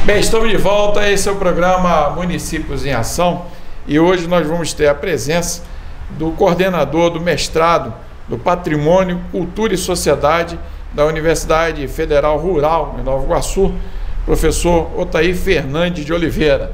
Bem, estamos de volta, esse é o programa Municípios em Ação e hoje nós vamos ter a presença do coordenador do mestrado do Patrimônio, Cultura e Sociedade da Universidade Federal Rural em Nova Iguaçu, professor Otair Fernandes de Oliveira.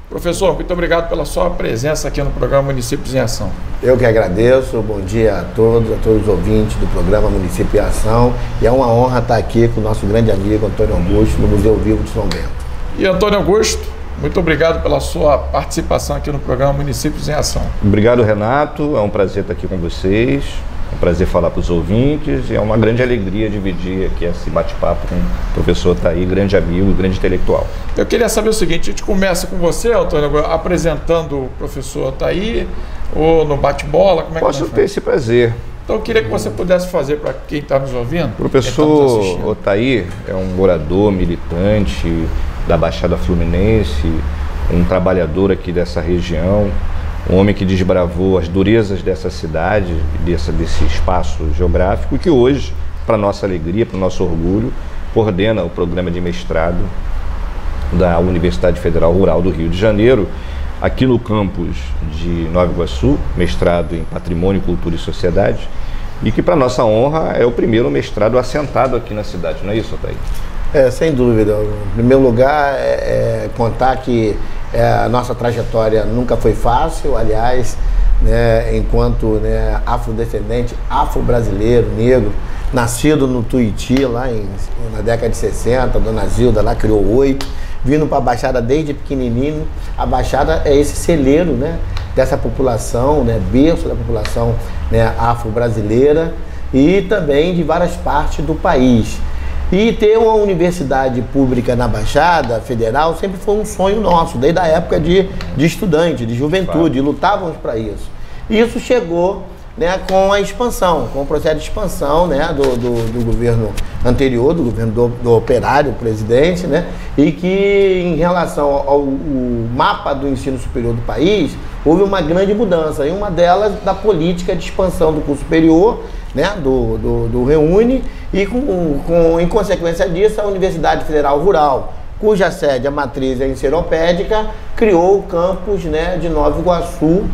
Professor, muito obrigado pela sua presença aqui no programa Municípios em Ação. Eu que agradeço, bom dia a todos os ouvintes do programa Município em Ação, e é uma honra estar aqui com o nosso grande amigo Antônio Augusto no Museu Vivo de São Bento. E Antônio Augusto, muito obrigado pela sua participação aqui no programa Municípios em Ação. Obrigado, Renato, é um prazer estar aqui com vocês, é um prazer falar para os ouvintes e é uma grande alegria dividir aqui esse bate-papo com o professor Otair, grande amigo, grande intelectual. Eu queria saber o seguinte, a gente começa com você, Antônio, apresentando o professor Otair, ou no bate-bola, como é que Posso ter esse prazer. Então eu queria que você pudesse fazer para quem está nos ouvindo. O professor Otair é um orador, militante da Baixada Fluminense, um trabalhador aqui dessa região, um homem que desbravou as durezas dessa cidade, desse espaço geográfico, que hoje, para nossa alegria, para o nosso orgulho, coordena o programa de mestrado da Universidade Federal Rural do Rio de Janeiro, aqui no campus de Nova Iguaçu, mestrado em Patrimônio, Cultura e Sociedade, e que, para nossa honra, é o primeiro mestrado assentado aqui na cidade, não é isso, Otair? Sem dúvida. Em primeiro lugar, contar que a nossa trajetória nunca foi fácil, aliás, né, enquanto afrodescendente, afro-brasileiro, negro, nascido no Tuiuti, lá na década de 60, a dona Zilda lá criou 8, vindo para a Baixada desde pequenininho. A Baixada é esse celeiro, né, dessa população, né, berço da população, né, afro-brasileira e também de várias partes do país. E ter uma universidade pública na Baixada Federal sempre foi um sonho nosso, desde a época de estudante, de juventude, lutávamos para isso. E isso chegou, né, com a expansão, com o processo de expansão, né, do governo anterior, do governo do operário, presidente, né, e que em relação ao mapa do ensino superior do país, houve uma grande mudança, e uma delas da política de expansão do curso superior, né, do Reúne, e em consequência disso, a Universidade Federal Rural, cuja sede, a matriz é enceropédica, criou o campus, né, de Nova Iguaçu,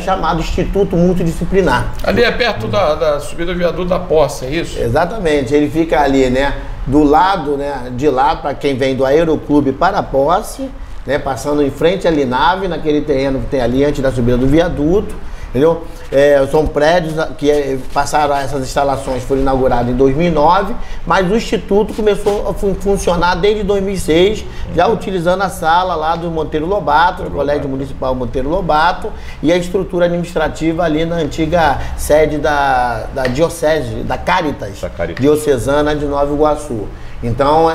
chamado Instituto Multidisciplinar. Ali é perto da subida do viaduto da Posse, é isso? Exatamente, ele fica ali, né, do lado, né, de lá, para quem vem do Aeroclube para a Posse, né, passando em frente à Linave, naquele terreno que tem ali antes da subida do viaduto, entendeu? São prédios que passaram, essas instalações foram inauguradas em 2009, mas o Instituto começou a funcionar desde 2006, já utilizando a sala lá do Monteiro Lobato, do Colégio Municipal Monteiro Lobato, e a estrutura administrativa ali na antiga sede da Diocese, da Caritas Diocesana de Nova Iguaçu. Então,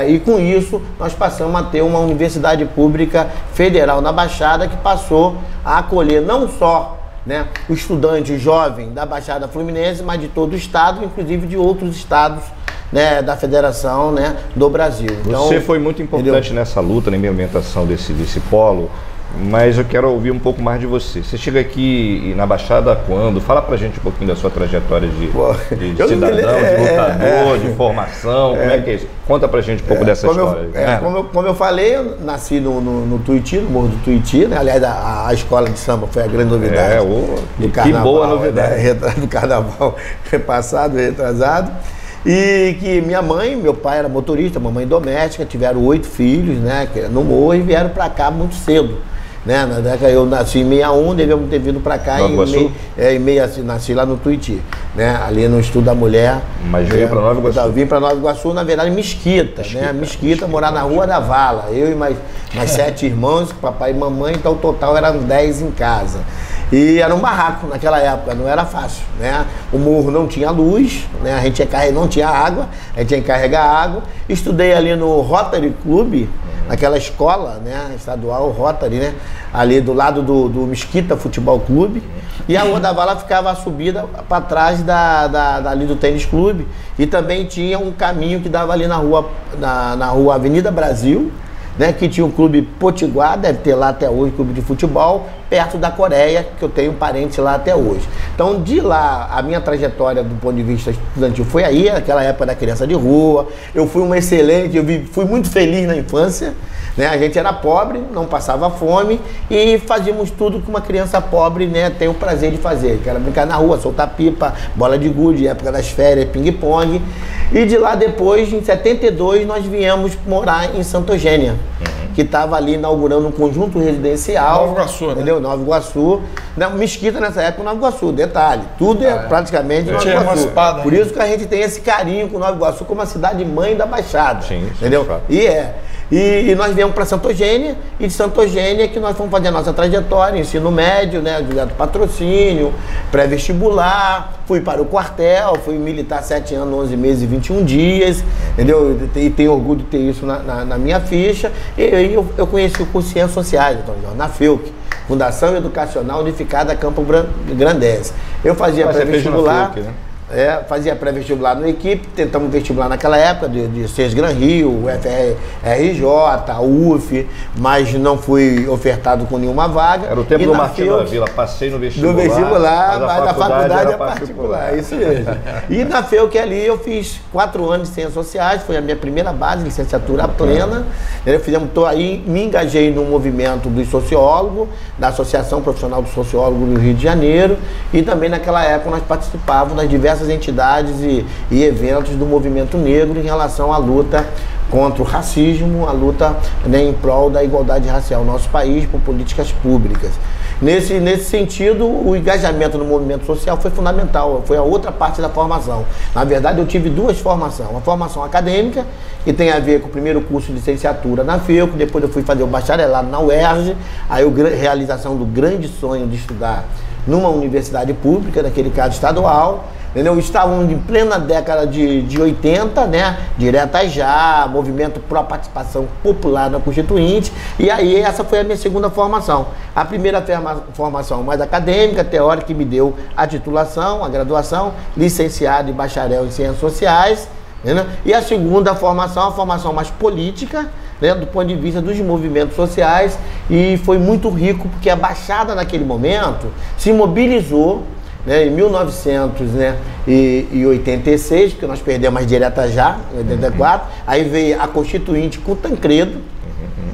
e com isso, nós passamos a ter uma universidade pública federal na Baixada que passou a acolher não só, né, o estudante jovem da Baixada Fluminense, mas de todo o estado, inclusive de outros estados, né, da federação, né, do Brasil. Então, você foi muito importante nessa luta, na implementação desse polo, mas eu quero ouvir um pouco mais de você. Você chega aqui na Baixada quando? Fala pra gente um pouquinho da sua trajetória de cidadão, de lutador, de formação, como é que é isso? Conta pra gente um pouco dessa história. Como eu falei, eu nasci no Tuiuti, no Morro do Tuiuti, né? Aliás, a escola de samba foi a grande novidade do carnaval. Que boa novidade. Do carnaval passado, retrasado. E que minha mãe, meu pai era motorista, mamãe doméstica, tiveram 8 filhos, né, no Morro, e vieram pra cá muito cedo. Né? Na década, eu nasci em 61, devemos ter vindo para cá nasci lá no Tuiuti, né? Ali no Estudo da Mulher. Mas veio para Nova Iguaçu? Vim para Nova Iguaçu, na verdade, Mesquita, né? Mesquita, morar na Rua da Vala. Eu e mais 7 irmãos, papai e mamãe, então o total eram 10 em casa. E era um barraco naquela época, não era fácil, né? O morro não tinha luz, né? A gente não tinha água, a gente tinha que carregar água. Estudei ali no Rotary Club, naquela escola, né, estadual, Rotary, né, ali do lado do Mesquita Futebol Clube, e a Rua da Vala ficava a subida para trás ali do Tênis Clube, e também tinha um caminho que dava ali na rua Avenida Brasil, né, que tinha o Clube Potiguar, deve ter lá até hoje, clube de futebol, perto da Coreia, que eu tenho parente lá até hoje. Então, de lá, a minha trajetória do ponto de vista estudantil foi aí, naquela época da criança de rua. Eu fui um excelente, fui muito feliz na infância, né? A gente era pobre, não passava fome e fazíamos tudo que uma criança pobre, né, tem o prazer de fazer, que era brincar na rua, soltar pipa, bola de gude, época das férias, ping-pong. E de lá depois, em 72, nós viemos morar em Santa Eugênia, que estava ali inaugurando um conjunto residencial. Nova Iguaçu, entendeu? Nova Iguaçu. Não, Mesquita nessa época, Nova Iguaçu, detalhe. Tudo é praticamente Nova Iguaçu. Por isso que a gente tem esse carinho com Nova Iguaçu como a cidade mãe da Baixada. Sim, entendeu? E nós viemos para Santa Eugênia, e de Santa Eugênia que nós fomos fazer a nossa trajetória, ensino médio, né, direto patrocínio, pré-vestibular, fui para o quartel, fui militar 7 anos, 11 meses e 21 dias, entendeu? E tenho orgulho de ter isso na minha ficha. E aí eu conheci o curso de Ciências Sociais, então, na FEUC, Fundação Educacional Unificada Campo Grandense. Eu fazia pré-vestibular. Fazia pré-vestibular na equipe, tentamos vestibular naquela época de Ciências Gran Rio, UFRJ, UF, mas não fui ofertado com nenhuma vaga. Era o tempo do Martinho da Vila, passei no vestibular, mas a faculdade é particular, isso mesmo. E na FEUC ali eu fiz 4 anos de Ciências Sociais, foi a minha primeira base, licenciatura plena. Tô aí, me engajei no movimento dos sociólogos, da Associação Profissional do Sociólogo do Rio de Janeiro, e também naquela época nós participávamos das diversas entidades e eventos do movimento negro em relação à luta contra o racismo, a luta, né, em prol da igualdade racial no nosso país por políticas públicas. Nesse sentido, o engajamento no movimento social foi fundamental, foi a outra parte da formação. Na verdade, eu tive 2 formações. Uma formação acadêmica, que tem a ver com o primeiro curso de licenciatura na FEUC, depois eu fui fazer o bacharelado na UERJ, aí a realização do grande sonho de estudar numa universidade pública, naquele caso estadual. Entendeu? Estávamos em plena década de 80, né? Diretas Já, movimento pró-participação popular na Constituinte, e aí essa foi a minha segunda formação. A primeira formação mais acadêmica, teórica, que me deu a titulação, a graduação, licenciado e bacharel em Ciências Sociais, né? E a segunda formação, a formação mais política, né, do ponto de vista dos movimentos sociais, e foi muito rico, porque a Baixada naquele momento se mobilizou, né, em 1986, porque nós perdemos as Diretas Já, em 84, aí veio a Constituinte com o Tancredo,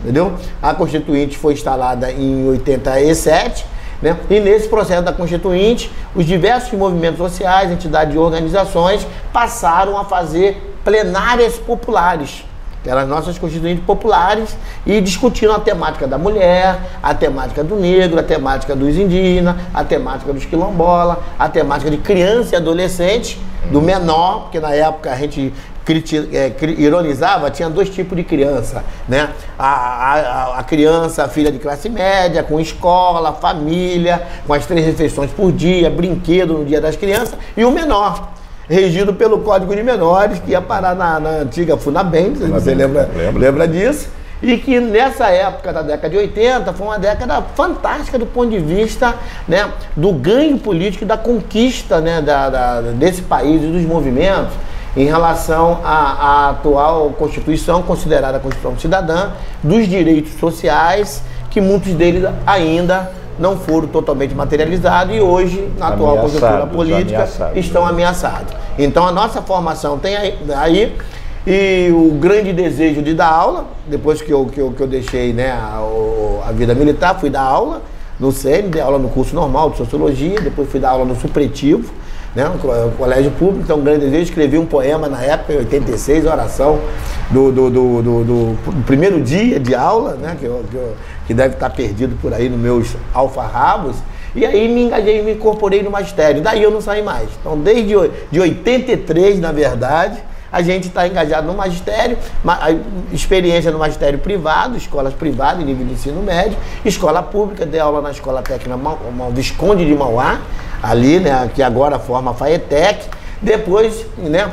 entendeu? A Constituinte foi instalada em 87, né? E nesse processo da Constituinte, os diversos movimentos sociais, entidades e organizações passaram a fazer plenárias populares, que eram as nossas constituintes populares, e discutiram a temática da mulher, a temática do negro, a temática dos indígenas, a temática dos quilombolas, a temática de criança e adolescente, do menor, porque na época a gente ironizava, tinha 2 tipos de criança, né? A criança, filha de classe média, com escola, família, com as 3 refeições por dia, brinquedo no dia das crianças, e o menor, regido pelo Código de Menores, que ia parar na antiga Funabem, se você lembra disso, e que nessa época da década de 80 foi uma década fantástica do ponto de vista, né, do ganho político e da conquista, né, desse país e dos movimentos em relação à atual Constituição, considerada a Constituição Cidadã, dos direitos sociais, que muitos deles ainda não foram totalmente materializados e hoje, na atual conjuntura política, estão ameaçados. Então a nossa formação tem aí e o grande desejo de dar aula, depois que eu deixei, né, a vida militar, fui dar aula no CEN, dei aula no curso normal de Sociologia, depois fui dar aula no supletivo, né, no colégio público. Então, um grande desejo, escrevi um poema na época, em 86, oração do primeiro dia de aula, né, que deve estar perdido por aí nos meus alfarrabos. E aí me engajei, me incorporei no magistério. Daí eu não saí mais. Então, desde 83, na verdade, a gente está engajado no magistério, experiência no magistério privado, escolas privadas, nível de ensino médio, escola pública, dei aula na Escola Técnica Visconde de Mauá, ali, né, que agora forma a FAETEC. Depois, né,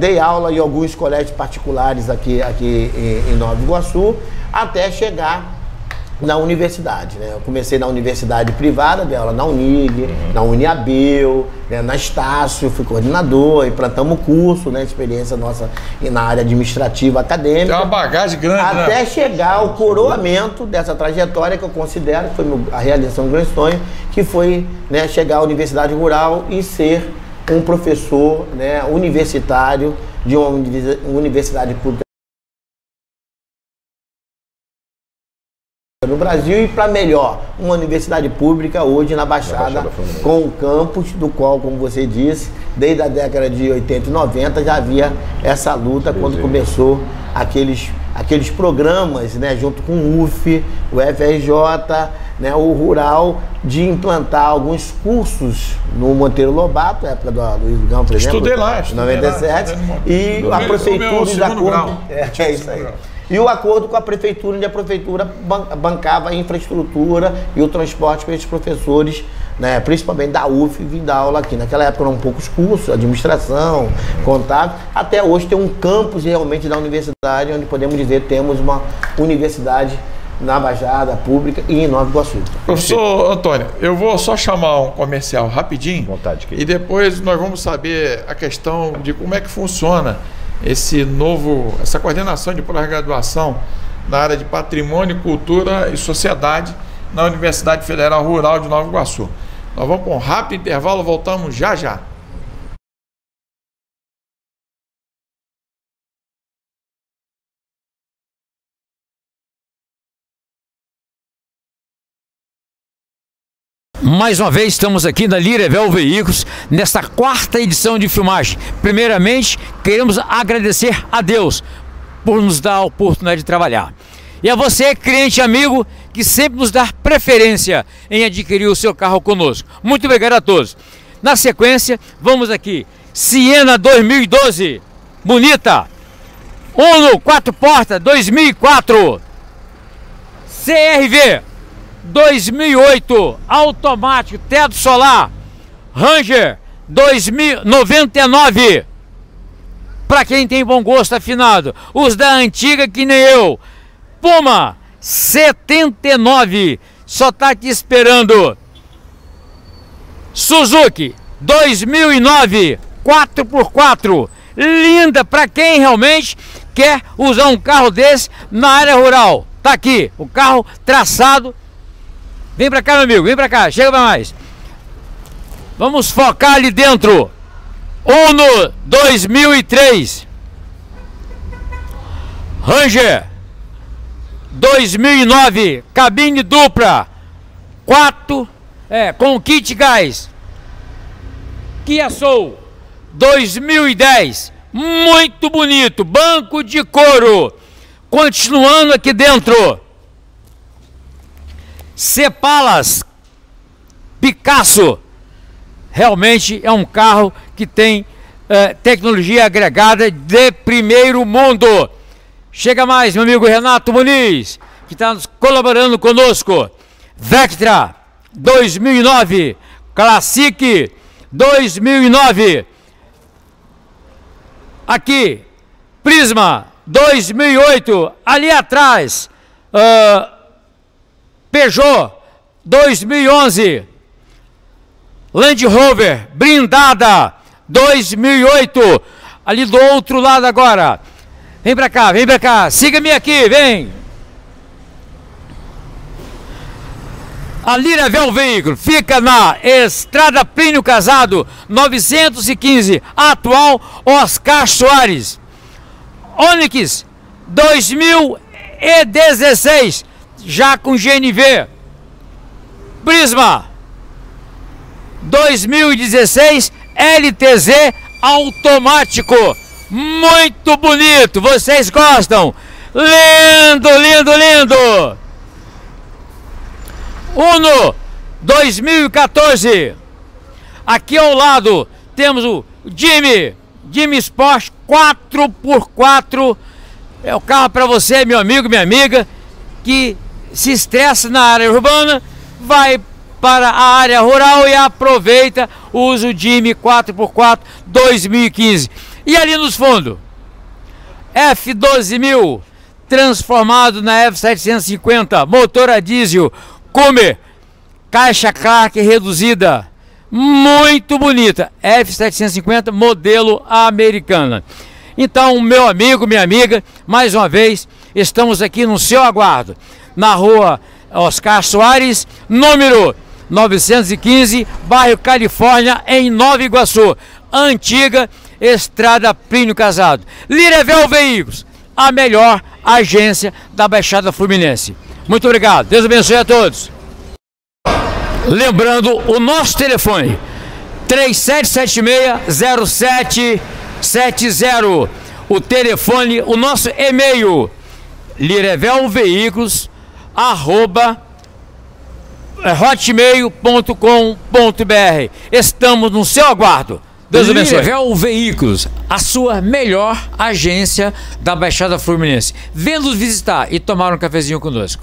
dei aula em alguns colégios particulares aqui em Nova Iguaçu, até chegar na universidade, né? Eu comecei na universidade privada dela, na Unig, na Uniabel, né? Na Estácio, fui coordenador, implantamos curso, né? Experiência nossa na área administrativa acadêmica. Tem uma bagagem grande, até né? chegar ao coroamento dessa trajetória que eu considero que foi a realização de um grande sonho, que foi, né, chegar à Universidade Rural e ser um professor, né, universitário de uma universidade pública no Brasil, e para melhor, uma universidade pública hoje na Baixada, com um campus do qual, como você disse, desde a década de 80 e 90 já havia essa luta quando começou aqueles programas, né, junto com o UF, o FRJ, né, o Rural, de implantar alguns cursos no Monteiro Lobato, época do Luiz Gão, por exemplo. Estudei lá, 97, e a prefeitura de acordo. É isso aí. E o acordo com a prefeitura, onde a prefeitura bancava a infraestrutura e o transporte para esses professores, né, principalmente da UF, vir dar aula aqui. Naquela época eram poucos cursos, administração, contábil. Até hoje tem um campus realmente da universidade, onde podemos dizer que temos uma universidade na Baixada Pública e em Nova Iguaçu. Professor Antônio, eu vou só chamar um comercial rapidinho. Vontade, e depois nós vamos saber a questão de como é que funciona essa coordenação de pós-graduação na área de patrimônio, cultura e sociedade na Universidade Federal Rural de Nova Iguaçu. Nós vamos para um rápido intervalo, voltamos já já. Mais uma vez estamos aqui na Liravel Veículos, nesta 4ª edição de filmagem. Primeiramente, queremos agradecer a Deus por nos dar a oportunidade de trabalhar. E a você, cliente amigo, que sempre nos dá preferência em adquirir o seu carro conosco. Muito obrigado a todos. Na sequência, vamos aqui. Siena 2012, bonita. Uno 4 portas 2004. CRV 2008, automático, teto solar. Ranger 2099. Para quem tem bom gosto afinado, os da antiga que nem eu. Puma 79, só tá aqui esperando. Suzuki 2009, 4x4, linda para quem realmente quer usar um carro desse na área rural. Tá aqui o carro traçado. Vem pra cá, meu amigo, vem pra cá, chega pra mais. Vamos focar ali dentro. Uno 2003. Ranger 2009, cabine dupla, 4, com kit gás. Kia Soul 2010, muito bonito, banco de couro. Continuando aqui dentro, Cepalas Picasso, realmente é um carro que tem tecnologia agregada de primeiro mundo. Chega mais, meu amigo Renato Muniz, que está colaborando conosco. Vectra 2009, Classic 2009. Aqui, Prisma 2008, ali atrás, Peugeot 2011, Land Rover blindada 2008, ali do outro lado agora. Vem pra cá, siga-me aqui, vem. A Liravel Veículo fica na Estrada Plínio Casado 915, atual Oscar Soares. Onix 2016, já com GNV. Prisma 2016 LTZ automático, muito bonito, vocês gostam? Lindo, lindo, lindo. Uno 2014. Aqui ao lado temos o Jimmy Sport 4x4. É o carro para você, meu amigo, minha amiga, que se estressa na área urbana, vai para a área rural e aproveita, usa o Jimmy 4x4 2015. E ali nos fundos, F12000 transformado na F750, motor a diesel, Comer, caixa Clark reduzida, muito bonita, F750 modelo americana. Então, meu amigo, minha amiga, mais uma vez, estamos aqui no seu aguardo, na rua Oscar Soares, número 915, bairro Califórnia, em Nova Iguaçu, antiga Estrada Plínio Casado. Liravel Veículos, a melhor agência da Baixada Fluminense. Muito obrigado, Deus abençoe a todos. Lembrando o nosso telefone, 3776-0770. O telefone, o nosso e-mail, lirevelveículos@hotmail.com.br. Estamos no seu aguardo. Deus abençoe. Lirevel Veículos, a sua melhor agência da Baixada Fluminense. Venha nos visitar e tomar um cafezinho conosco.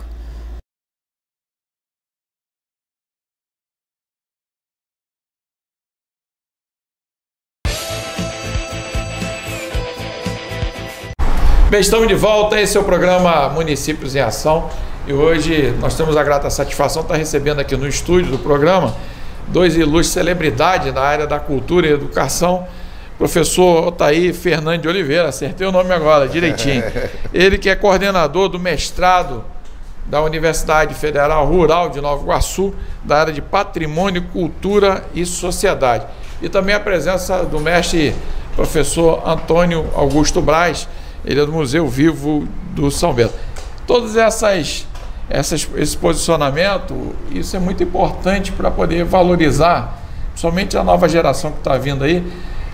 Bem, estamos de volta, esse é o programa Municípios em Ação e hoje nós temos a grata satisfação de estar recebendo aqui no estúdio do programa dois ilustres celebridades na área da cultura e educação, professor Otaí Fernandes de Oliveira, acertei o nome agora, direitinho, ele que é coordenador do mestrado da Universidade Federal Rural de Nova Iguaçu, da área de Patrimônio, Cultura e Sociedade, e também a presença do mestre professor Antônio Augusto Braz, ele é do Museu Vivo do São Bento. Todos esse posicionamento, isso é muito importante para poder valorizar, principalmente a nova geração que está vindo aí.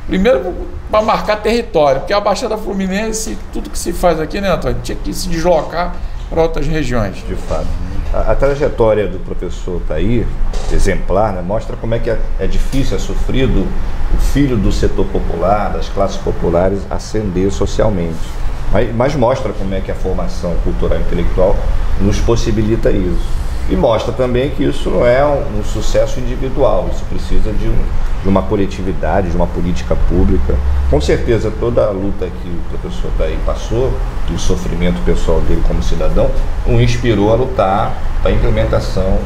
Primeiro, para marcar território, porque a Baixada Fluminense, tudo que se faz aqui, né, Antônio, tinha que se deslocar para outras regiões. De fato. A trajetória do professor Otaí, exemplar, né, mostra como é que é difícil, é sofrido o filho do setor popular, das classes populares, ascender socialmente. Mas mostra como é que a formação cultural e intelectual nos possibilita isso. E mostra também que isso não é um sucesso individual, isso precisa de uma coletividade, de uma política pública. Com certeza toda a luta que o professor Otaí passou, e o sofrimento pessoal dele como cidadão, o inspirou a lutar para a implementação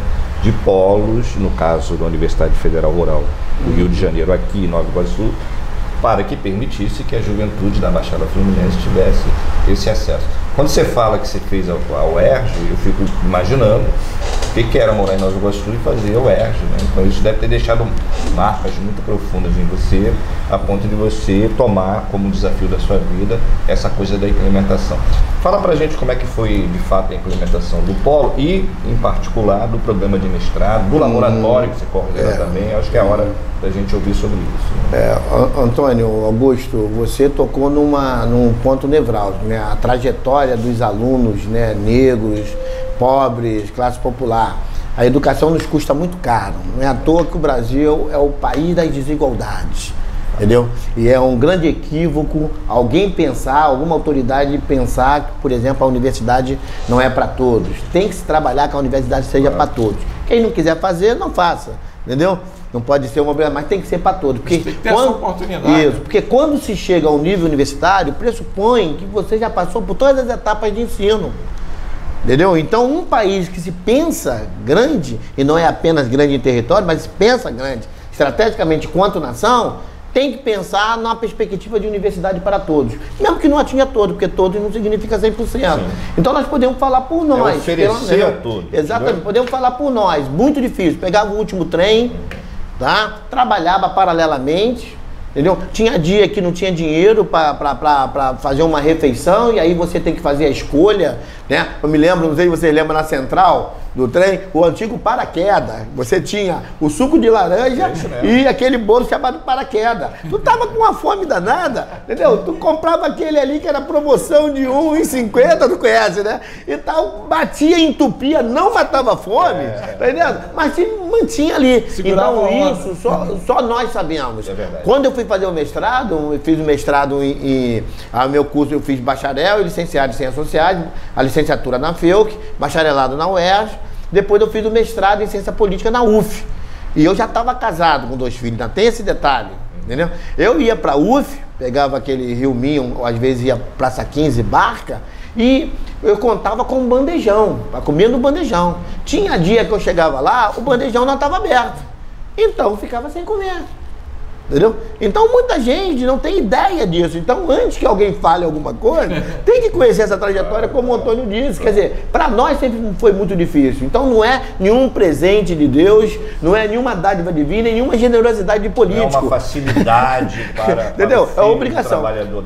de polos, no caso da Universidade Federal Rural do Rio de Janeiro, aqui em Nova Iguaçu, para que permitisse que a juventude da Baixada Fluminense tivesse esse acesso. Quando você fala que você fez a UERJ, eu fico imaginando o que era morar em Nova Iguaçu e fazer a UERJ, né? Então isso deve ter deixado marcas muito profundas em você, a ponto de você tomar como desafio da sua vida essa coisa da implementação. Fala pra gente como é que foi de fato a implementação do polo e, em particular, do programa de mestrado, do laboratório que você coordena também. Acho que é a hora da gente ouvir sobre isso. Né? Antônio, Augusto, você tocou num ponto nevrálgico, né? A trajetória dos alunos, né, negros, pobres, classe popular. A educação nos custa muito caro. Não é à toa que o Brasil é o país das desigualdades. Entendeu? E é um grande equívoco alguém pensar, alguma autoridade pensar que, por exemplo, a universidade não é para todos. Tem que se trabalhar que a universidade seja para todos. Quem não quiser fazer, não faça. Entendeu? Não pode ser uma obrigação, mas tem que ser para todos. Porque tem que ter essa oportunidade. Isso, porque quando se chega ao nível universitário, pressupõe que você já passou por todas as etapas de ensino. Entendeu? Então, um país que se pensa grande, e não é apenas grande em território, mas se pensa grande estrategicamente quanto nação, tem que pensar na perspectiva de universidade para todos. Mesmo que não atinja todos, porque todos não significa 100%. Sim. Então nós podemos falar por nós. Oferecer a todos. Exatamente, né? Podemos falar por nós. Muito difícil. Pegava o último trem, tá? Trabalhava paralelamente, entendeu? Tinha dia que não tinha dinheiro para fazer uma refeição e aí você tem que fazer a escolha, né? Eu me lembro, não sei se você lembra, na central do trem, o antigo paraquedas. Você tinha o suco de laranja e aquele bolo chamado paraquedas. Tu tava com uma fome danada, entendeu? Tu comprava aquele ali que era promoção de R$1,50, tu conhece, né? E tal, batia, entupia, não matava fome, tá entendendo? Mas se mantinha ali. Segurava então isso só nós sabemos. É verdade. Quando eu fui fazer o mestrado, eu fiz o mestrado meu curso eu fiz bacharel e licenciado em Ciências Sociais, a licenciatura na FEUC, bacharelado na UERJ. Depois eu fiz o mestrado em Ciência Política na UF. E eu já estava casado com 2 filhos, ainda tem esse detalhe, entendeu? Eu ia para a UF, pegava aquele Rio Minho, ou às vezes ia Praça 15, barca, E eu contava com um bandejão, para comer no bandejão. Tinha dia que eu chegava lá, o bandejão não estava aberto. Então eu ficava sem comer. Entendeu? Então muita gente não tem ideia disso. Então antes que alguém fale alguma coisa, tem que conhecer essa trajetória, como o Antônio disse. Quer dizer, para nós sempre foi muito difícil. Então não é nenhum presente de Deus, não é nenhuma dádiva divina, nenhuma generosidade de político. É uma facilidade para entendeu? Para é obrigação.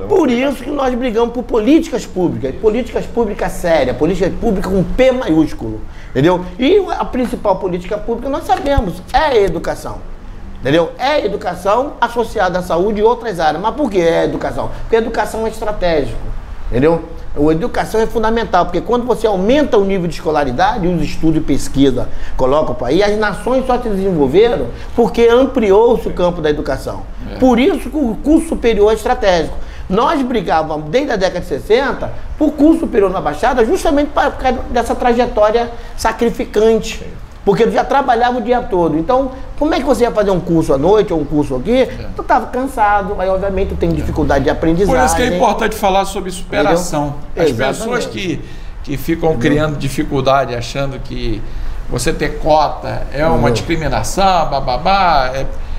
Por isso que nós brigamos por políticas públicas sérias, políticas públicas com P maiúsculo. Entendeu? E a principal política pública, nós sabemos, é a educação. Entendeu? É educação associada à saúde e outras áreas. Mas por que é educação? Porque a educação é estratégico. Entendeu? A educação é fundamental, porque quando você aumenta o nível de escolaridade, os estudos e pesquisa colocam para aí, as nações só se desenvolveram porque ampliou-se o campo da educação. Por isso que o curso superior é estratégico. Nós brigávamos desde a década de 60 por curso superior na Baixada, justamente por causa dessa trajetória sacrificante. Porque eu já trabalhava o dia todo. Então, como é que você ia fazer um curso à noite ou um curso aqui? Tu estava cansado, aí obviamente tu tem dificuldade de aprendizagem. Por isso que é importante falar sobre superação. As pessoas que ficam criando dificuldade, achando que você ter cota é uma discriminação, bababá,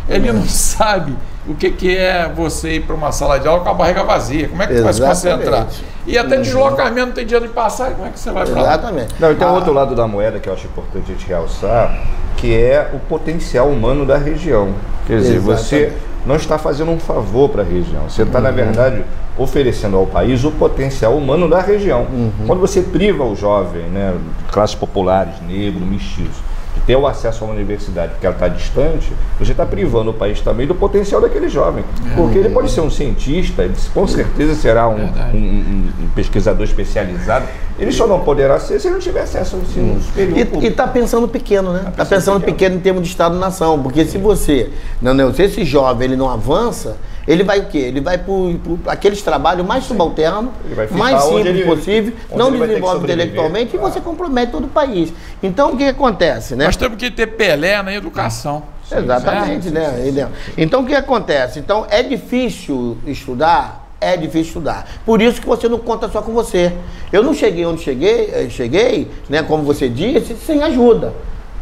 ele não sabe o que é você ir para uma sala de aula com a barriga vazia. Como é que tu vai se concentrar? E até deslocamento, não tem dinheiro de passagem, como é que você vai para lá? Exatamente. Não, e tem outro lado da moeda que eu acho importante a gente realçar, que é o potencial humano da região. Quer dizer, você não está fazendo um favor para a região, você está, na verdade, oferecendo ao país o potencial humano da região. Quando você priva o jovem, né, classes populares, negro, mestiço, de ter o acesso a uma universidade porque ela está distante, você está privando o país também do potencial daquele jovem. Porque ele pode ser um cientista, ele com certeza será um pesquisador especializado, ele só não poderá ser se ele não tiver acesso ao ensino superior. E está pensando pequeno, né? Está pensando pequeno em termos de Estado-nação, porque se você, se esse jovem ele não avança, ele vai o quê? Ele vai por aqueles trabalhos mais subalternos, mais simples possível, não desenvolve intelectualmente e você compromete todo o país. Então o que acontece, né? Nós temos que ter Pelé na educação. Exatamente, né? Então o que acontece? Então é difícil estudar? É difícil estudar. Por isso que você não conta só com você. Eu não cheguei onde cheguei, né, como você disse, sem ajuda.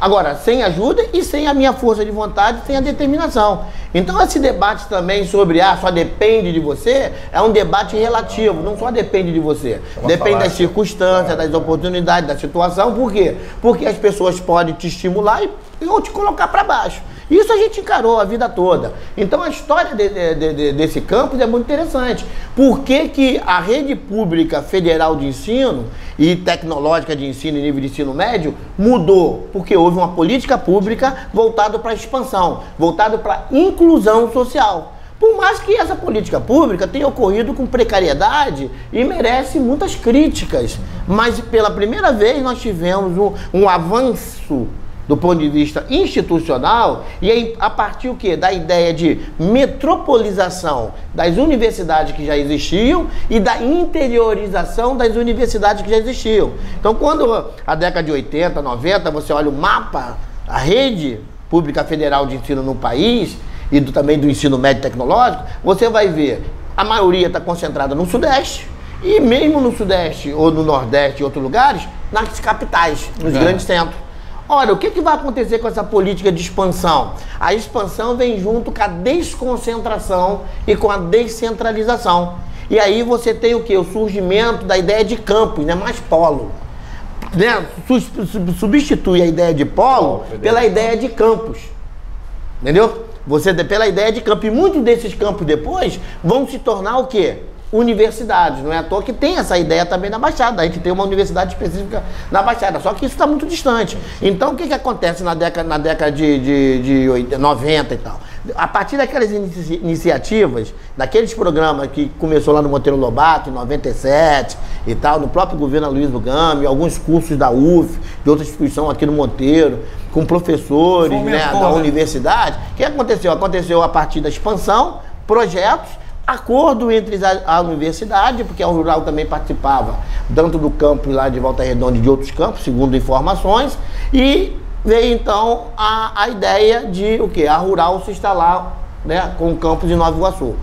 Agora, sem ajuda e sem a minha força de vontade, sem a determinação. Então, esse debate também sobre, só depende de você, é um debate relativo, não só depende de você. Depende das circunstâncias, das oportunidades, da situação. Por quê? Porque as pessoas podem te estimular ou te colocar para baixo. Isso a gente encarou a vida toda. Então a história desse campus é muito interessante. Por que a rede pública federal de ensino e tecnológica de ensino e nível de ensino médio mudou? Porque houve uma política pública voltada para a expansão, voltada para a inclusão social. Por mais que essa política pública tenha ocorrido com precariedade e merece muitas críticas. Mas pela primeira vez nós tivemos um avanço do ponto de vista institucional, e aí, a partir o quê? Da ideia de metropolização das universidades que já existiam e da interiorização das universidades que já existiam. Então, quando a década de 80, 90, você olha o mapa, a rede pública federal de ensino no país e também do ensino médio tecnológico, você vai ver, a maioria está concentrada no Sudeste, e mesmo no Sudeste ou no Nordeste e outros lugares, nas capitais, nos grandes centros. Ora, o que vai acontecer com essa política de expansão? A expansão vem junto com a desconcentração e com a descentralização. E aí você tem o quê? O surgimento da ideia de campus, né? Mais polo. Né? Substitui a ideia de polo pela ideia de campus. Entendeu? Pela ideia de campo. E muitos desses campos depois vão se tornar o quê? Universidades, não é à toa que tem essa ideia também na Baixada, a gente tem uma universidade específica na Baixada, só que isso está muito distante. Então o que acontece na década de 90 e tal? A partir daquelas iniciativas, daqueles programas que começou lá no Monteiro Lobato, em 97 e tal, no próprio governo Luiz do Gama, alguns cursos da UF, de outra instituição aqui no Monteiro, com professores da universidade, o que aconteceu? Aconteceu a partir da expansão, projetos, acordo entre a universidade, porque a Rural também participava tanto do campus lá de Volta Redonda e de outros campos, segundo informações, e veio então a ideia de a Rural se instalar, né, com o campus de Nova Iguaçu.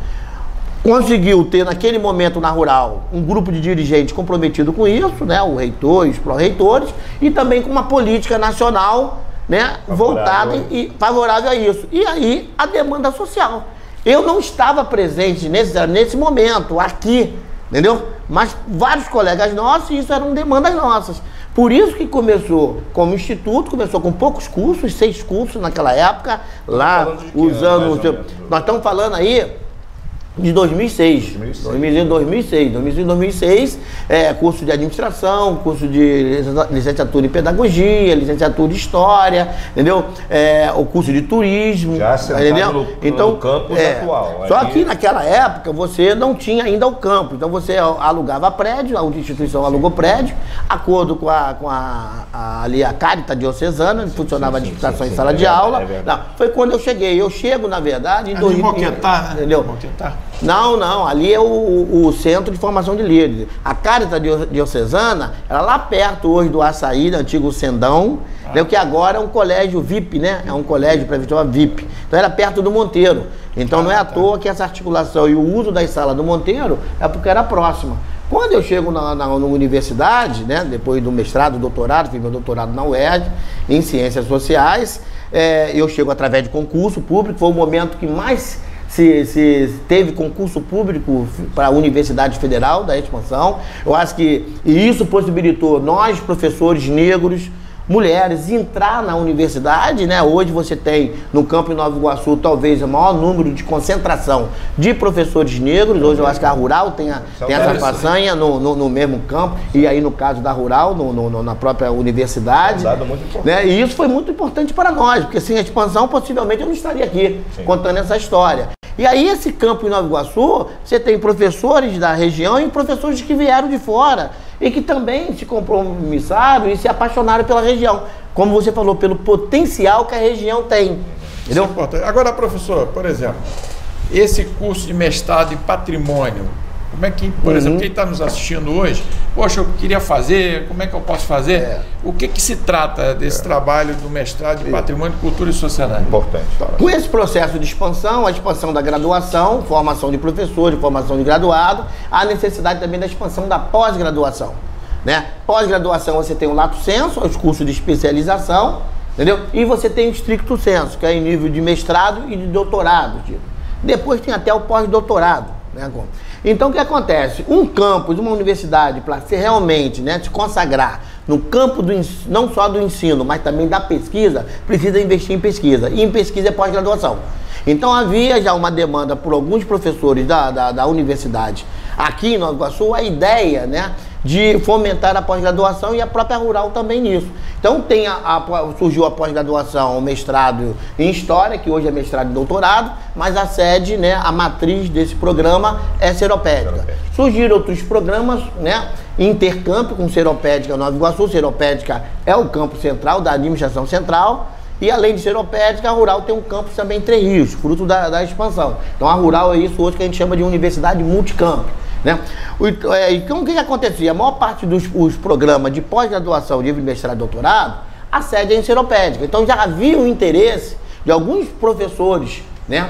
conseguiu ter naquele momento na Rural um grupo de dirigentes comprometido com isso, né, o reitor e os pró-reitores, e também com uma política nacional, né, voltada e favorável a isso. E aí a demanda social. Eu não estava presente nesse momento, aqui, entendeu? Mas vários colegas nossos, e isso eram demandas nossas. Por isso que começou como instituto, começou com poucos cursos, 6 cursos naquela época, lá usando... Nós estamos falando aí de 2006, 2006, curso de administração, curso de licenciatura em pedagogia, licenciatura em história, entendeu? O curso de turismo, já entendeu? No campus atual. Só que naquela época você não tinha ainda o campo, então você alugava prédio, a instituição alugou prédio, acordo com ali a Caritas Diocesana, funcionava a administração em sala de aula. Não, foi quando eu cheguei. Eu chego, na verdade, em 2000, entendeu? Não, ali é o Centro de Formação de Líderes. A Caritas Diocesana era lá perto hoje do Açaí, do antigo Sendão, que agora é um colégio VIP, né? É um colégio pré-vestibular VIP. Então era perto do Monteiro. Então não é à toa que essa articulação e o uso das salas do Monteiro é porque era próxima. Quando eu chego na universidade, né, depois do mestrado, doutorado, fiz meu doutorado na UERJ, em Ciências Sociais, eu chego através de concurso público, foi o momento que mais se teve concurso público para a Universidade Federal da Expansão. Eu acho que isso possibilitou nós, professores negros, mulheres, entrar na universidade, né? Hoje você tem no Campo em Nova Iguaçu talvez o maior número de concentração de professores negros. Hoje eu acho que a Rural tem essa façanha no mesmo campo, e aí no caso da Rural, na própria universidade, né? E isso foi muito importante para nós, porque sem a Expansão possivelmente eu não estaria aqui contando essa história. E aí esse campo em Nova Iguaçu, você tem professores da região e professores que vieram de fora e que também se compromissaram e se apaixonaram pela região. Como você falou, pelo potencial que a região tem. Entendeu? Isso é importante. Agora, professor, por exemplo, esse curso de mestrado em patrimônio, como é que, por exemplo, quem está nos assistindo hoje, poxa, eu queria fazer, como é que eu posso fazer? O que se trata desse trabalho do mestrado em patrimônio, cultura e sociedade? Importante. Com esse processo de expansão, a expansão da graduação, formação de professores, formação de graduado, há necessidade também da expansão da pós-graduação, né? Pós-graduação você tem o lato sensu, os cursos de especialização, entendeu? E você tem o stricto sensu, que é em nível de mestrado e de doutorado. Depois tem até o pós-doutorado, né? Então o que acontece? Um campus, uma universidade, para ser realmente, né, se consagrar no campo não só do ensino, mas também da pesquisa, precisa investir em pesquisa. E em pesquisa é pós-graduação. Então havia já uma demanda por alguns professores da universidade aqui em Nova Iguaçu, a ideia, né, de fomentar a pós-graduação, e a própria Rural também nisso. Então surgiu a pós-graduação, o mestrado em História, que hoje é mestrado e doutorado, mas a sede, né, a matriz desse programa é Seropédica. Surgiram outros programas, né, intercâmbio com Seropédica Nova Iguaçu. Seropédica é o campo central da administração central, e além de Seropédica, a Rural tem um campus também em Três Rios, fruto da expansão. Então a Rural é isso hoje que a gente chama de universidade multicampo, né? Então o que acontecia? A maior parte dos programas de pós-graduação, de mestrado e doutorado, a sede é em Seropédica. Então já havia um interesse de alguns professores, né,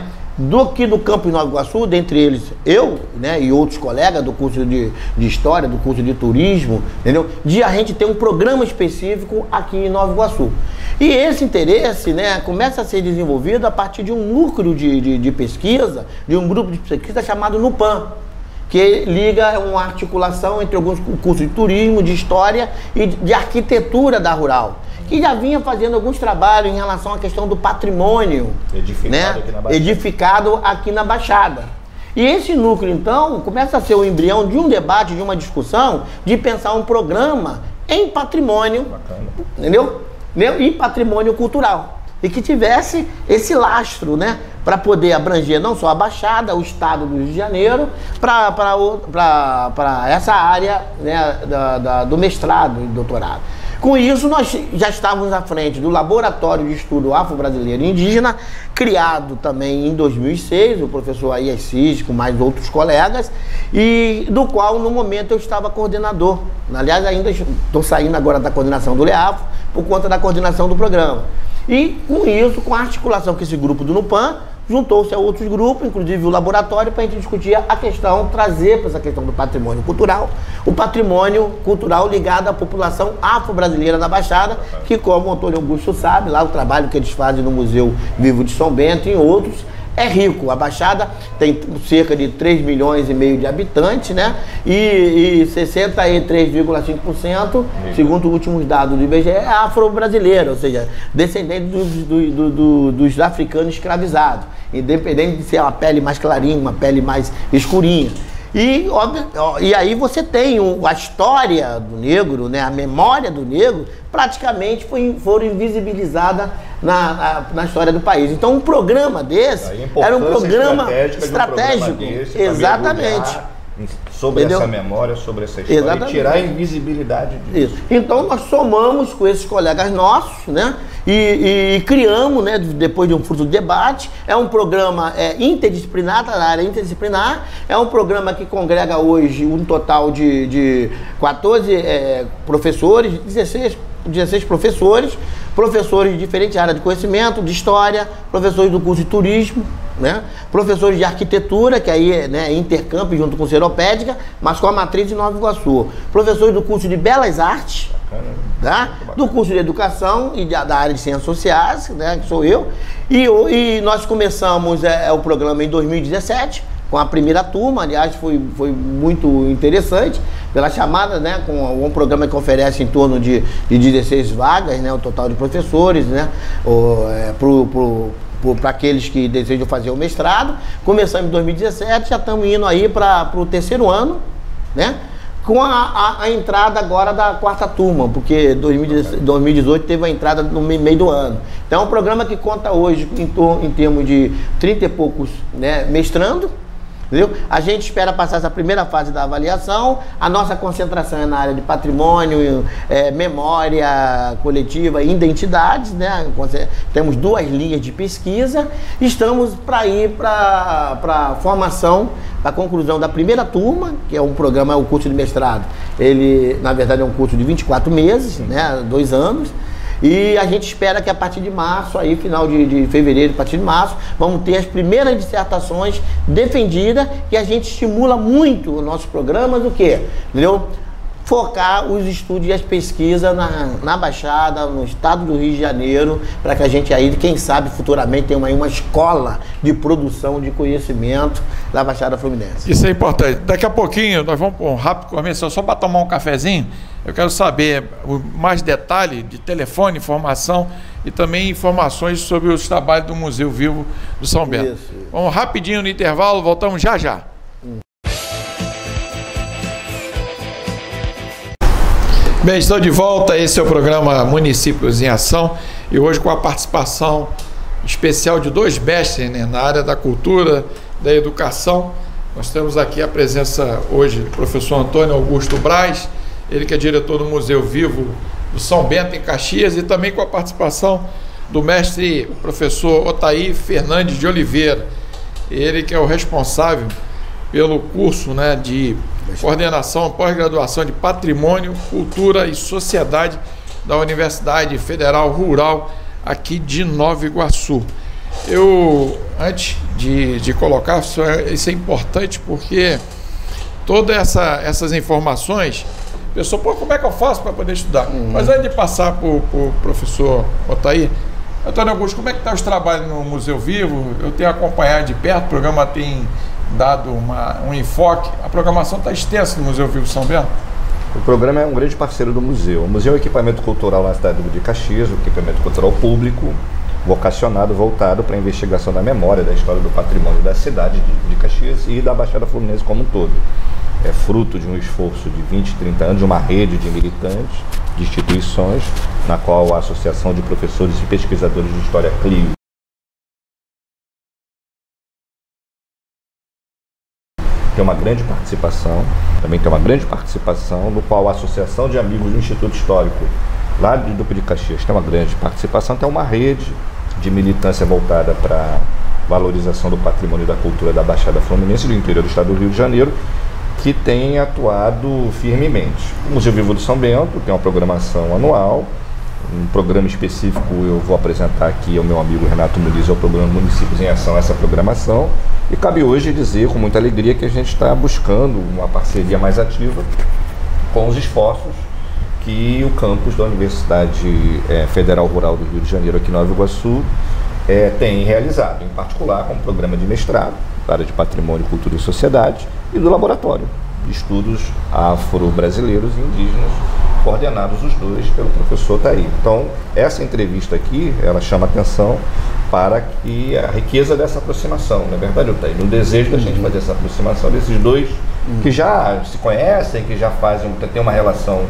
aqui do campo em Nova Iguaçu, dentre eles eu, né, e outros colegas do curso de História, do curso de Turismo, entendeu? De a gente ter um programa específico aqui em Nova Iguaçu. E esse interesse, né, começa a ser desenvolvido a partir de um núcleo de pesquisa, de um grupo de pesquisa chamado NUPAM, que liga uma articulação entre alguns cursos de turismo, de história e de arquitetura da Rural, que já vinha fazendo alguns trabalhos em relação à questão do patrimônio edificado aqui na Baixada. E esse núcleo, então, começa a ser o embrião de um debate, de uma discussão, de pensar um programa em patrimônio, entendeu? E patrimônio cultural. E que tivesse esse lastro, né, para poder abranger não só a Baixada, o estado do Rio de Janeiro, para essa área, né, do mestrado e doutorado. Com isso, nós já estávamos à frente do Laboratório de Estudo Afro-Brasileiro e Indígena, criado também em 2006, o professor Assis, com mais outros colegas, e do qual, no momento, eu estava coordenador. Aliás, ainda estou saindo agora da coordenação do LEAFO, por conta da coordenação do programa. E, com isso, com a articulação com esse grupo do NUPAM, juntou-se a outros grupos, inclusive o laboratório, para a gente discutir a questão, trazer para essa questão do patrimônio cultural, o patrimônio cultural ligado à população afro-brasileira da Baixada, que, como o Antônio Augusto sabe, lá o trabalho que eles fazem no Museu Vivo de São Bento e em outros, é rico. A Baixada tem cerca de 3,5 milhões de habitantes, né? E 63,5%, segundo os últimos dados do IBGE, é afro-brasileiro, ou seja, descendente dos africanos escravizados, independente de ser uma pele mais clarinha, uma pele mais escurinha. E aí você tem a história do negro, né, a memória do negro, praticamente foram invisibilizadas na história do país. Então um programa desse era um programa estratégico. Exatamente. Sobre essa memória, sobre essa história. Exatamente. E tirar a invisibilidade disso. Isso. Então nós somamos com esses colegas nossos, né? E criamos, né, depois de um fruto de debate, é um programa interdisciplinar, na área interdisciplinar, é um programa que congrega hoje um total de 14 professores, 16 professores de diferentes áreas de conhecimento, de história, professores do curso de turismo, né? Professores de arquitetura, que aí é intercâmbio junto com Seropédica, mas com a matriz de Nova Iguaçu. Professores do curso de Belas Artes, tá? Do curso de Educação e da área de Ciências Sociais, né, que sou eu. E nós começamos o programa em 2017, com a primeira turma, aliás, foi muito interessante, pela chamada, né, com um programa que oferece em torno de 16 vagas, né, o total de professores, né, para aqueles que desejam fazer o mestrado. Começamos em 2017, já estamos indo aí para o terceiro ano, né, com a entrada agora da quarta turma, porque 2018 teve a entrada no meio do ano. Então é um programa que conta hoje em termos de 30 e poucos, né, mestrando. Entendeu? A gente espera passar essa primeira fase da avaliação. A nossa concentração é na área de patrimônio, memória coletiva e identidades, né? Temos 2 linhas de pesquisa. Estamos para ir para a formação, para a conclusão da primeira turma, que é um programa, o curso de mestrado. Ele, na verdade, é um curso de 24 meses, né? 2 anos. E a gente espera que a partir de março, aí final de fevereiro, a partir de março, vamos ter as primeiras dissertações defendidas, e a gente estimula muito os nossos programas, o quê? Entendeu? Focar os estudos e as pesquisas na Baixada, no estado do Rio de Janeiro, para que a gente aí, quem sabe, futuramente tenha uma escola de produção de conhecimento da Baixada Fluminense. Isso é importante. Daqui a pouquinho nós vamos para um rápido comercial, só para tomar um cafezinho. Eu quero saber mais detalhe de telefone, informação e também informações sobre os trabalhos do Museu Vivo do São Bento. Isso. Vamos rapidinho no intervalo, voltamos já já. Bem, estou de volta, esse é o programa Municípios em Ação e hoje com a participação especial de 2 mestres, né, na área da cultura, da educação. Nós temos aqui a presença hoje do professor Antônio Augusto Braz, ele que é diretor do Museu Vivo do São Bento, em Caxias, e também com a participação do mestre, o professor Otaí Fernandes de Oliveira, ele que é o responsável pelo curso, né, de coordenação, pós-graduação de Patrimônio, Cultura e Sociedade da Universidade Federal Rural aqui de Nova Iguaçu. Eu, antes de colocar, isso é importante porque todas essas informações, pessoa, como é que eu faço para poder estudar? Mas antes de passar para o professor Otaí, Antônio Augusto, como é que estão os trabalhos no Museu Vivo? Eu tenho acompanhado de perto, o programa tem dado um enfoque. A programação está extensa no Museu Vivo São Bento? O programa é um grande parceiro do museu. O museu é um equipamento cultural na cidade de Caxias, um equipamento cultural público, vocacionado, voltado para a investigação da memória, da história do patrimônio da cidade de Caxias e da Baixada Fluminense como um todo. É fruto de um esforço de 20, 30 anos, de uma rede de militantes, de instituições, na qual a Associação de Professores e Pesquisadores de História CLIO tem uma grande participação, também tem uma grande participação, no qual a Associação de Amigos do Instituto Histórico, lá de Duque de Caxias, tem uma grande participação, tem uma rede de militância voltada para a valorização do patrimônio e da cultura da Baixada Fluminense, do interior do estado do Rio de Janeiro, que tem atuado firmemente. O Museu Vivo do São Bento tem uma programação anual, Um programa específico eu vou apresentar aqui ao meu amigo Renato Muniz, é o programa Municípios em Ação, essa programação. E cabe hoje dizer com muita alegria que a gente está buscando uma parceria mais ativa com os esforços que o campus da Universidade Federal Rural do Rio de Janeiro, aqui em Nova Iguaçu, tem realizado, em particular com o programa de mestrado da área de Patrimônio, Cultura e Sociedade e do Laboratório de Estudos Afro-Brasileiros e Indígenas, coordenados os dois pelo professor Otaí. Então, essa entrevista aqui, ela chama atenção para que a riqueza dessa aproximação, na verdade, Otaí, no desejo da gente fazer essa aproximação desses dois que já se conhecem, que já têm uma relação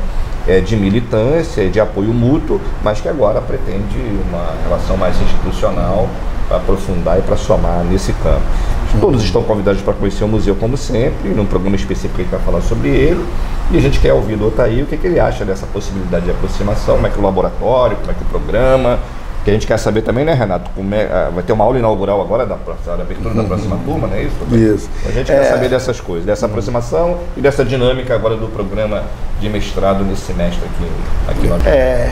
de militância, de apoio mútuo, mas que agora pretende uma relação mais institucional para aprofundar e para somar nesse campo. Todos estão convidados para conhecer o museu, como sempre, num programa específico que a gente vai falar sobre ele, e a gente quer ouvir do Otaí o que ele acha dessa possibilidade de aproximação, como é que o laboratório, como é que o programa, que a gente quer saber também, né, Renato? Vai ter uma aula inaugural agora da abertura da próxima turma, não é isso? Isso. A gente quer saber dessas coisas, dessa aproximação e dessa dinâmica agora do programa de mestrado nesse semestre aqui no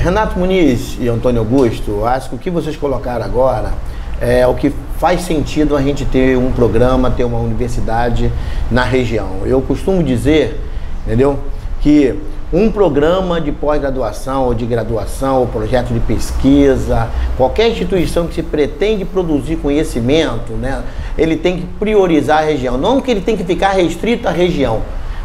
Renato Muniz e Antônio Augusto, acho que o que vocês colocaram agora é o que faz sentido a gente ter um programa, ter uma universidade na região. Eu costumo dizer, entendeu, que um programa de pós-graduação ou de graduação ou projeto de pesquisa, qualquer instituição que se pretende produzir conhecimento, né, ele tem que priorizar a região. Não que ele tem que ficar restrito à região,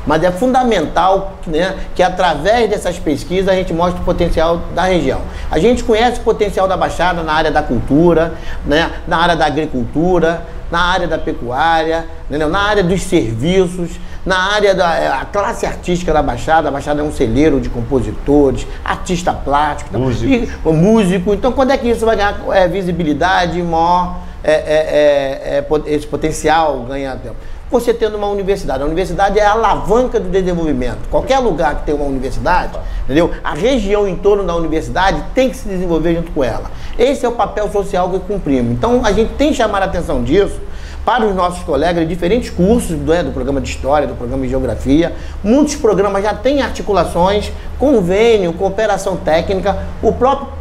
mas é fundamental, né, que através dessas pesquisas a gente mostre o potencial da região. A gente conhece o potencial da Baixada na área da cultura, né, na área da agricultura, na área da pecuária, entendeu? Na área dos serviços, na área da classe artística da Baixada. A Baixada é um celeiro de compositores, artista plástico, músico. Então, quando é que isso vai ganhar visibilidade, maior esse potencial ganhar tempo? Você tendo uma universidade. A universidade é a alavanca do desenvolvimento. Qualquer lugar que tem uma universidade, entendeu? A região em torno da universidade tem que se desenvolver junto com ela. Esse é o papel social que cumprimos. Então, a gente tem que chamar a atenção disso para os nossos colegas de diferentes cursos, do programa de História, do programa de Geografia. Muitos programas já têm articulações, convênio, cooperação técnica, o próprio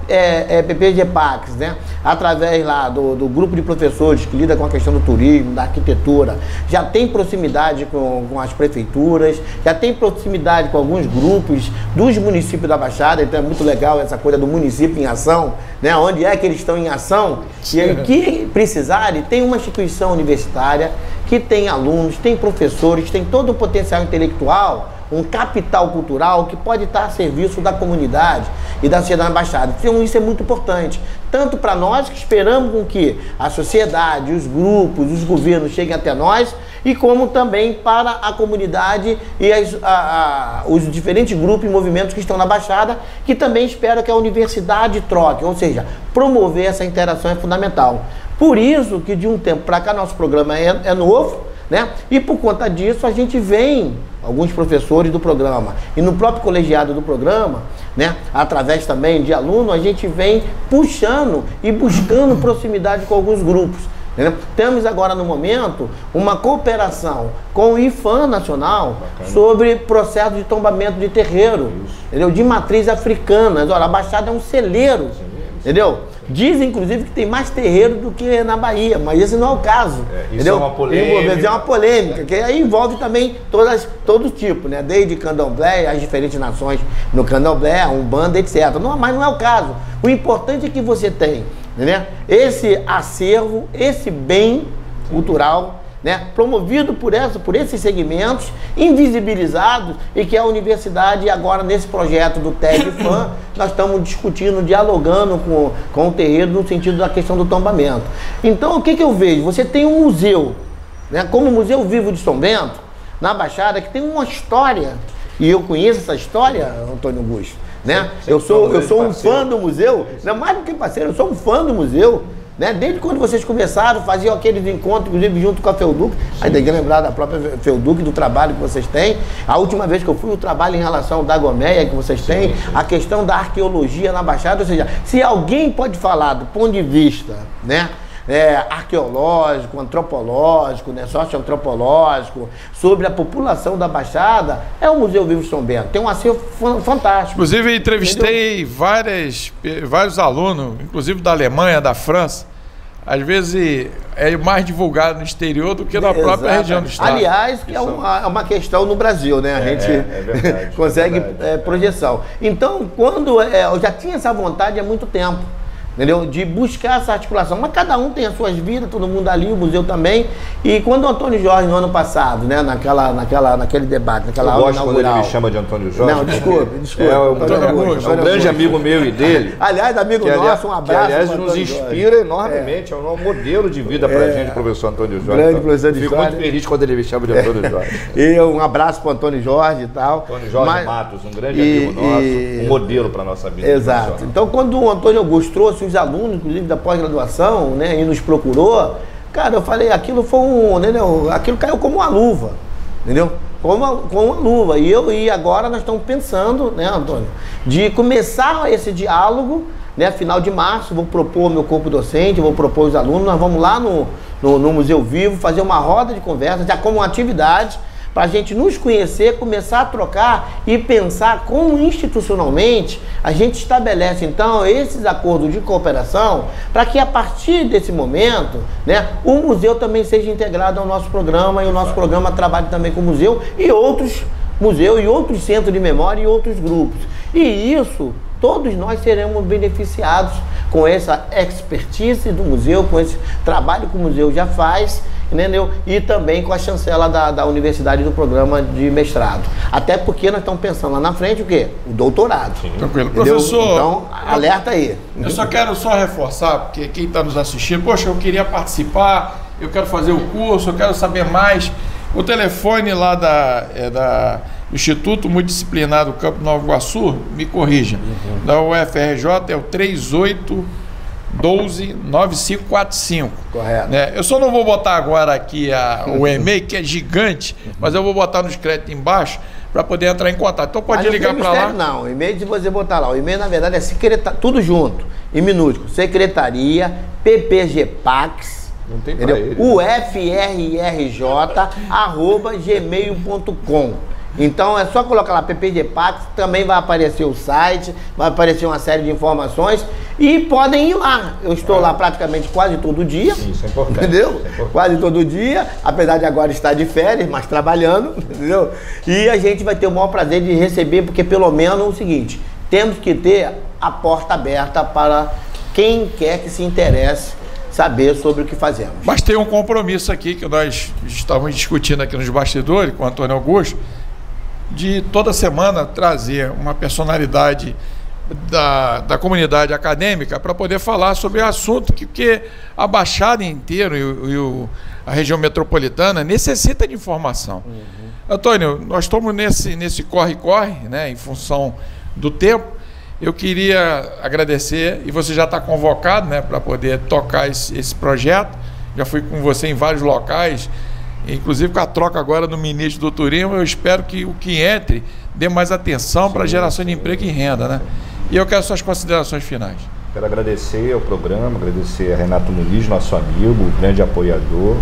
PPG-PAX, né? Através lá do grupo de professores que lida com a questão do turismo, da arquitetura, já tem proximidade com as prefeituras, já tem proximidade com alguns grupos dos municípios da Baixada. Então é muito legal essa coisa do município em ação, né? Onde é que eles estão em ação, e que precisarem, tem uma instituição universitária que tem alunos, tem professores, tem todo o potencial intelectual, um capital cultural que pode estar a serviço da comunidade e da sociedade Baixada. Então isso é muito importante, tanto para nós que esperamos com que a sociedade, os grupos, os governos cheguem até nós, e como também para a comunidade e os diferentes grupos e movimentos que estão na Baixada, que também esperam que a universidade troque, ou seja, promover essa interação é fundamental. Por isso que de um tempo para cá nosso programa é novo, né? E por conta disso a gente vem, alguns professores do programa e no próprio colegiado do programa, né, através também de aluno, a gente vem puxando e buscando proximidade com alguns grupos. Entendeu? Temos agora no momento uma cooperação com o IFAM Nacional sobre processo de tombamento de terreiro, entendeu? De matriz africana. Olha, a Baixada é um celeiro, entendeu? Dizem, inclusive, que tem mais terreiro do que na Bahia, mas esse não é o caso. Isso é uma polêmica. É uma polêmica, que aí envolve também todo tipo, né? Desde candomblé, as diferentes nações no candomblé, a Umbanda, etc. Não, mas não é o caso. O importante é que você tem, né, esse acervo, esse bem cultural, né, promovido por esses segmentos, invisibilizados, e que a universidade, agora nesse projeto do TEG-FAM, nós estamos discutindo, dialogando com o terreiro no sentido da questão do tombamento. Então, o que eu vejo? Você tem um museu, né, como o Museu Vivo de São Bento, na Baixada, que tem uma história, e eu conheço essa história, Antônio Augusto, né? Eu sou um fã do museu, não mais do que parceiro, eu sou um fã do museu, né? Desde quando vocês começaram, faziam aqueles encontros, inclusive junto com a Felduc, aí tem que lembrar da própria Felduc, do trabalho que vocês têm. A última vez que eu fui, o trabalho em relação ao Dagomeia que vocês têm, a questão da arqueologia na Baixada, ou seja, se alguém pode falar do ponto de vista, né, arqueológico, antropológico, né, socioantropológico, sobre a população da Baixada, é o Museu Vivo de São Bento. Tem um acervo fantástico. Inclusive, eu entrevistei vários alunos, inclusive da Alemanha, da França. Às vezes é mais divulgado no exterior do que na própria região do estado. Aliás, que é uma questão no Brasil, né? A gente verdade, consegue projeção. Então, quando eu já tinha essa vontade há muito tempo, entendeu? De buscar essa articulação. Mas cada um tem as suas vidas, todo mundo ali, o museu também. E quando o Antônio Jorge, no ano passado, né, naquele debate, naquela aula inaugural... quando ele me chama de Antônio Jorge. Não, desculpe. É um grande amigo meu e dele. Aliás, amigo nosso, um abraço. Que, aliás, nos inspira enormemente. É um modelo de vida pra gente, professor Antônio Jorge. Grande professor de Fico muito feliz quando ele me chama de Antônio Jorge. E um abraço pro Antônio Jorge e tal. Antônio Jorge Matos, um grande amigo nosso, um modelo para nossa vida. Exato. Então, quando o Antônio Augusto trouxe os alunos, inclusive da pós-graduação, né, e nos procurou, cara, eu falei, aquilo foi entendeu? Aquilo caiu como uma luva, entendeu? Como uma luva. E agora nós estamos pensando, né, Antônio, de começar esse diálogo, né, final de março, vou propor meu corpo docente, vou propor os alunos, nós vamos lá no Museu Vivo fazer uma roda de conversa, já como uma atividade, para a gente nos conhecer, começar a trocar e pensar como institucionalmente a gente estabelece, então, esses acordos de cooperação, para que a partir desse momento, né, o museu também seja integrado ao nosso programa e o nosso programa trabalhe também com o museu e outros museus e outros centros de memória e outros grupos. E isso, todos nós seremos beneficiados com essa expertise do museu, com esse trabalho que o museu já faz, entendeu? E também com a chancela da universidade do programa de mestrado. Até porque nós estamos pensando lá na frente o quê? O doutorado. Sim. Tranquilo. Entendeu? Professor, então, alerta aí. Eu só quero reforçar, porque quem está nos assistindo, poxa, eu queria participar, eu quero fazer o curso, eu quero saber mais. O telefone lá do Instituto Multidisciplinar do Campo Nova Iguaçu, me corrija, da UFRJ é o 3812-9545. Correto. Né? Eu só não vou botar agora aqui o e-mail, que é gigante, mas eu vou botar nos créditos embaixo para poder entrar em contato. Então pode ligar para lá. Não, o e-mail de você botar lá. O e-mail, na verdade, é tudo junto, em minúsculo. Secretaria PPGPax. Não tem pra ele. ufrrj@gmail.com. Então é só colocar lá PPGPax, também vai aparecer o site, vai aparecer uma série de informações e podem ir lá. Eu estou lá praticamente quase todo dia. Isso é importante. Entendeu? Isso é importante. Quase todo dia, apesar de agora estar de férias, mas trabalhando, entendeu? E a gente vai ter o maior prazer de receber, porque pelo menos é o seguinte, temos que ter a porta aberta para quem quer que se interesse saber sobre o que fazemos. Mas tem um compromisso aqui que nós estávamos discutindo aqui nos bastidores com o Antônio Augusto, de toda semana trazer uma personalidade da comunidade acadêmica para poder falar sobre o assunto que a Baixada inteira e a região metropolitana necessita de informação. Antônio, nós estamos nesse corre-corre, né, em função do tempo. Eu queria agradecer, e você já está convocado, né, para poder tocar esse projeto. Já fui com você em vários locais, inclusive com a troca agora do ministro do Turismo. Eu espero que o que entre dê mais atenção para a geração de emprego e renda, né? E eu quero suas considerações finais. Quero agradecer ao programa, agradecer a Renato Muniz, nosso amigo, grande apoiador.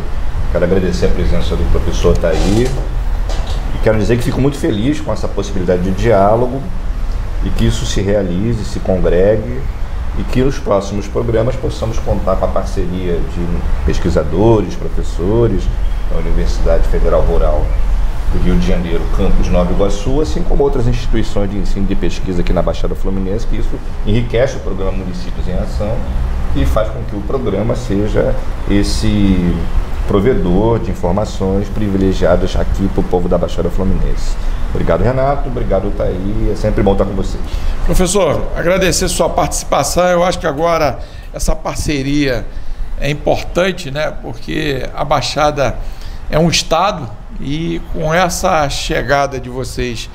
Quero agradecer a presença do professor Taí. E quero dizer que fico muito feliz com essa possibilidade de diálogo e que isso se realize, se congregue e que nos próximos programas possamos contar com a parceria de pesquisadores, professores da Universidade Federal Rural do Rio de Janeiro, Campus Nova Iguaçu, assim como outras instituições de ensino e de pesquisa aqui na Baixada Fluminense, que isso enriquece o programa Municípios em Ação e faz com que o programa seja esse provedor de informações privilegiadas aqui para o povo da Baixada Fluminense. Obrigado, Renato. Obrigado, Taí. É sempre bom estar com vocês. Professor, agradecer sua participação. Eu acho que agora essa parceria é importante, né? Porque a Baixada é um estado e com essa chegada de vocês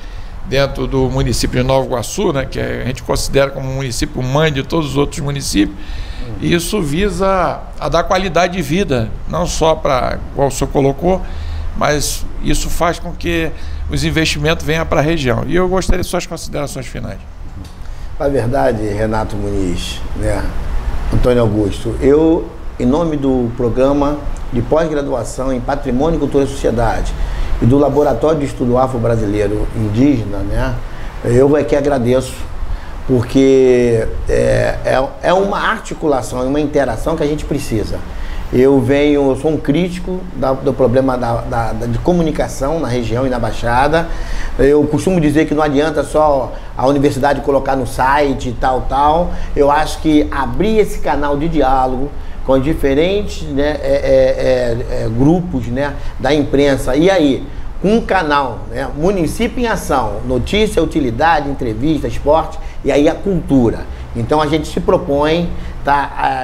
dentro do município de Nova Iguaçu, né, que a gente considera como um município mãe de todos os outros municípios, isso visa a dar qualidade de vida, não só para, igual o senhor colocou, mas isso faz com que os investimentos venham para a região. E eu gostaria de suas considerações finais. Na verdade, Renato Muniz, né, Antônio Augusto, eu em nome do programa de pós-graduação em Patrimônio, Cultura e Sociedade e do Laboratório de Estudo Afro-Brasileiro Indígena, né, eu aqui agradeço, porque é uma articulação, é uma interação que a gente precisa. Eu sou um crítico do problema de comunicação na região e na Baixada. Eu costumo dizer que não adianta só a universidade colocar no site e tal. Eu acho que abrir esse canal de diálogo com diferentes, né, grupos, né, da imprensa, e aí, um canal, né, Município em Ação, notícia, utilidade, entrevista, esporte, e aí a cultura. Então a gente se propõe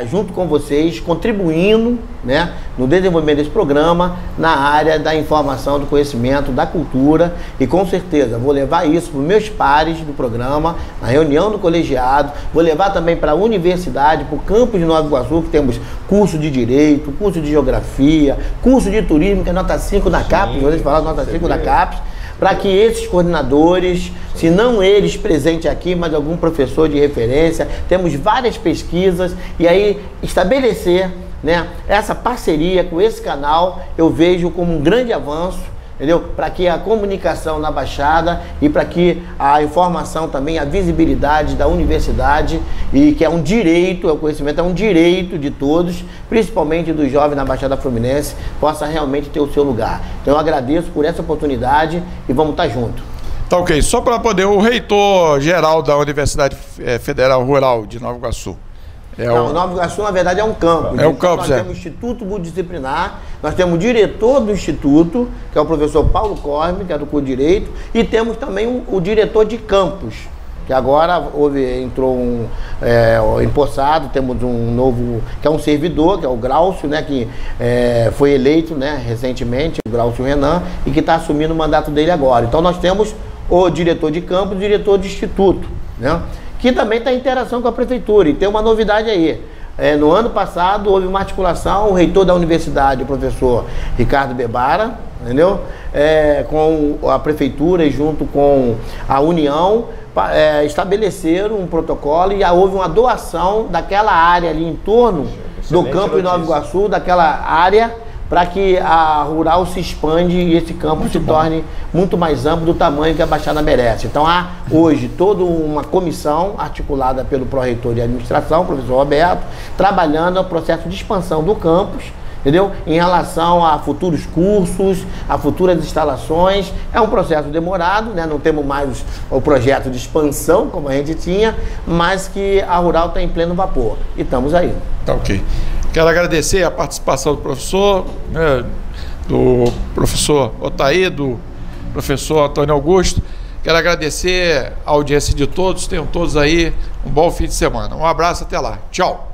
junto com vocês, contribuindo, né, no desenvolvimento desse programa na área da informação, do conhecimento, da cultura, e com certeza vou levar isso para os meus pares do programa, na reunião do colegiado, vou levar também para a universidade, para o campus de Nova Iguaçu, que temos curso de Direito, curso de Geografia, curso de Turismo, que é nota 5 da CAPES, vocês falaram nota 5 da CAPES, para que esses coordenadores, se não eles presentes aqui, mas algum professor de referência, temos várias pesquisas, e aí estabelecer, né, essa parceria com esse canal, eu vejo como um grande avanço, entendeu? Para que a comunicação na Baixada e para que a informação também, a visibilidade da universidade, e que é um direito, o conhecimento é um direito de todos, principalmente dos jovens na Baixada Fluminense, possa realmente ter o seu lugar. Então eu agradeço por essa oportunidade e vamos estar juntos. Tá ok. Só para poder, o reitor geral da Universidade Federal Rural de Nova Iguaçu. Nova Iguaçu, na verdade, é um campus. É um campus, Nós temos o Instituto Multidisciplinar, nós temos o diretor do Instituto, que é o professor Paulo Corme, que é do curso de Direito, e temos também o diretor de campus, que agora entrou empossado, temos um novo, que é um servidor, que é o Glaucio, né, que foi eleito, né, recentemente, o Glaucio Renan, e que está assumindo o mandato dele agora. Então nós temos o diretor de campus e o diretor de instituto, né, que também está em interação com a prefeitura. E tem uma novidade aí. No ano passado houve uma articulação, o reitor da universidade, o professor Ricardo Bebara, entendeu? Com a prefeitura e junto com a União, estabeleceram um protocolo, e houve uma doação daquela área ali em torno do campo de Nova Iguaçu, daquela área, para que a rural se expande e esse campo se torne muito mais amplo do tamanho que a Baixada merece. Então há hoje toda uma comissão articulada pelo pró-reitor de administração, o professor Roberto, trabalhando no processo de expansão do campus, entendeu? Em relação a futuros cursos, a futuras instalações. É um processo demorado, né? Não temos mais o projeto de expansão como a gente tinha, mas que a rural está em pleno vapor. E estamos aí. Tá ok. Quero agradecer a participação do professor, né, do professor Otaí, do professor Antônio Augusto. Quero agradecer a audiência de todos. Tenham todos aí um bom fim de semana. Um abraço, até lá. Tchau.